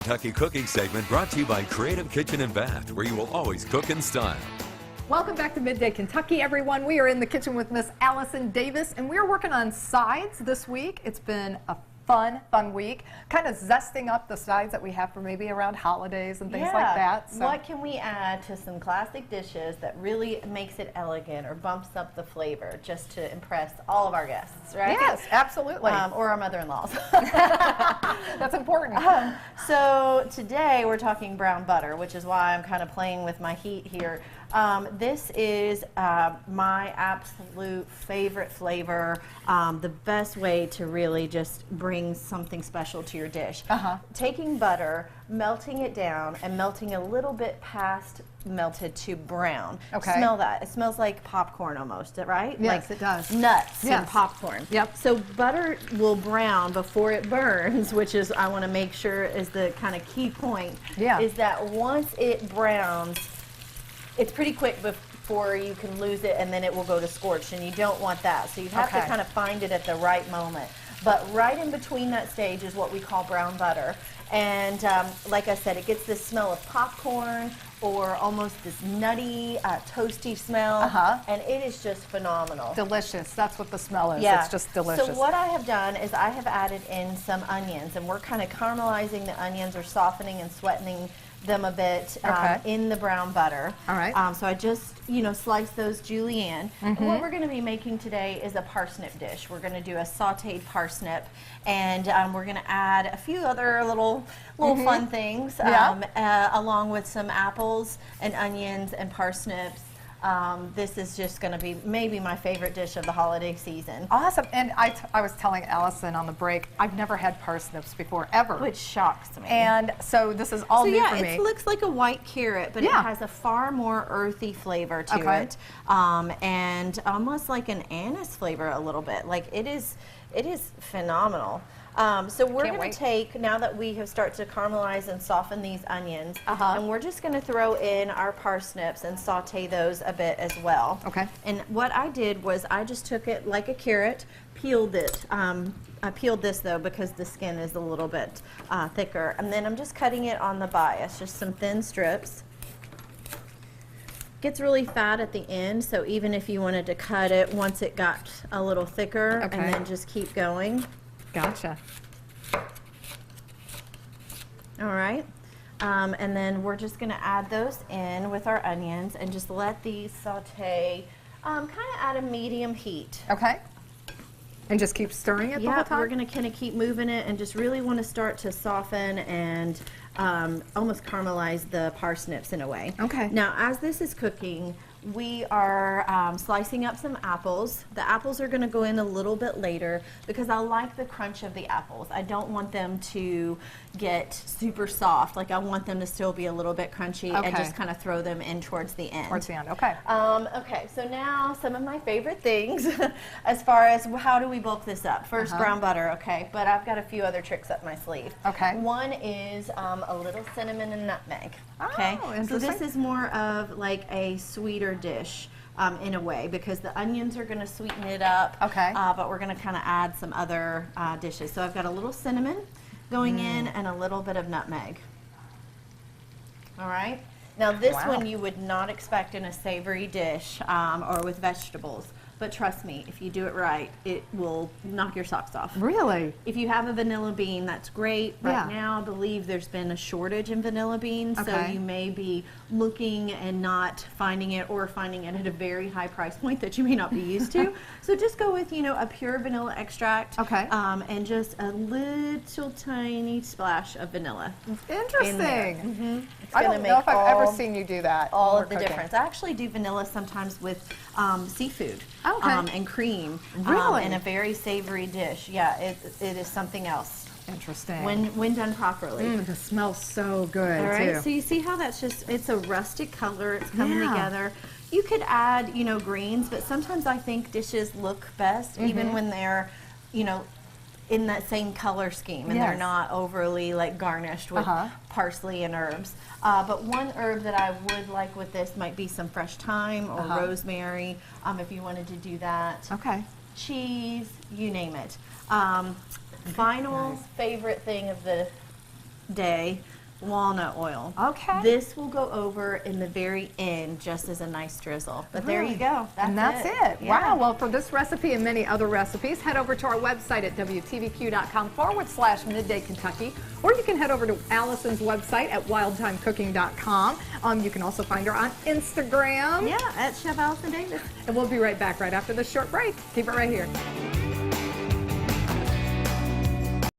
Kentucky cooking segment brought to you by Creative Kitchen and Bath, where you will always cook in style. Welcome back to Midday Kentucky, everyone. We are in the kitchen with Miss Allison Davis, and we're working on sides this week. It's been a fun week, kind of zesting up the sides that we have for maybe around holidays and things like that. So what can we add to some classic dishes that really makes it elegant or bumps up the flavor just to impress all of our guests, right? Yes, absolutely. Or our mother-in-laws. That's important. So today we're talking brown butter, which is why I'm kind of playing with my heat here. This is my absolute favorite flavor, the best way to really just bring something special to your dish. Taking butter, melting it down, and melting a little bit past melted to brown. Smell that. It smells like popcorn almost, right? Yes, like it does. Nuts and popcorn. Yep. So butter will brown before it burns, which is, I want to make sure, is the kind of key point. Yeah. Is that once it browns, it's pretty quick before you can lose it, and then it will go to scorched, and you don't want that. So you have to kind of find it at the right moment. But right in between that stage is what we call brown butter. And like I said, it gets this smell of popcorn or almost this nutty, toasty smell. And it is just phenomenal. Delicious. That's what the smell is. Yeah. It's just delicious. So what I have done is I have added in some onions, and we're kind of caramelizing the onions or softening and sweetening them a bit in the brown butter. All right. So I just, slice those julienne. And what we're going to be making today is a parsnip dish. We're going to do a sauteed parsnip, and we're going to add a few other little fun things, along with some apples and onions and parsnips. This is just going to be maybe my favorite dish of the holiday season. Awesome. And I was telling Allison on the break, I've never had parsnips before, ever. Which shocks me. And so this is all new for me. It looks like a white carrot, but it has a far more earthy flavor to it. And almost like an anise flavor a little bit. Like it is phenomenal. So we're going to take, now that we have started to caramelize and soften these onions, and we're just going to throw in our parsnips and saute those a bit as well. And what I did was I just took it like a carrot, peeled it. I peeled this though because the skin is a little bit thicker. And then I'm just cutting it on the bias, just some thin strips. Gets really fat at the end, so even if you wanted to cut it once it got a little thicker, and then just keep going. Gotcha. All right. And then we're just going to add those in with our onions and just let these saute kind of at a medium heat. And just keep stirring it the whole time? We're going to kind of keep moving it and just really want to start to soften and almost caramelize the parsnips in a way. Now, as this is cooking, we are slicing up some apples. The apples are going to go in a little bit later because I like the crunch of the apples. I don't want them to get super soft. Like I want them to still be a little bit crunchy and just kind of throw them in towards the end. Okay, so now some of my favorite things as far as how do we bulk this up. First, brown butter, but I've got a few other tricks up my sleeve. One is a little cinnamon and nutmeg. So this is more of like a sweeter dish in a way because the onions are going to sweeten it up, but we're going to kind of add some other dishes. So I've got a little cinnamon going in and a little bit of nutmeg. All right. Now this one you would not expect in a savory dish or with vegetables. But trust me, if you do it right, it will knock your socks off. Really? If you have a vanilla bean, that's great. Right now, I believe there's been a shortage in vanilla beans, so you may be looking and not finding it or finding it at a very high price point that you may not be used to. So just go with, a pure vanilla extract and just a little tiny splash of vanilla. Interesting. I don't know if I've ever seen you do that. All of the difference. I actually do vanilla sometimes with seafood. And cream in a very savory dish. Yeah, it is something else. Interesting. When done properly. It smells so good. All right, so you see how that's just, it's a rustic color, it's coming together. You could add, greens, but sometimes I think dishes look best even when they're, in that same color scheme and they're not overly like garnished with parsley and herbs. But one herb that I would like with this might be some fresh thyme or rosemary if you wanted to do that. Cheese, you name it. Final favorite thing of the day walnut oil. Okay. This will go over in the very end just as a nice drizzle. But there you go. That's it. Yeah. Wow. Well, for this recipe and many other recipes, head over to our website at WTVQ.com/Midday Kentucky, or you can head over to Allison's website at wildtimecooking.com. You can also find her on Instagram. Yeah, at Chef Allison Davis. And we'll be right back right after this short break. Keep it right here.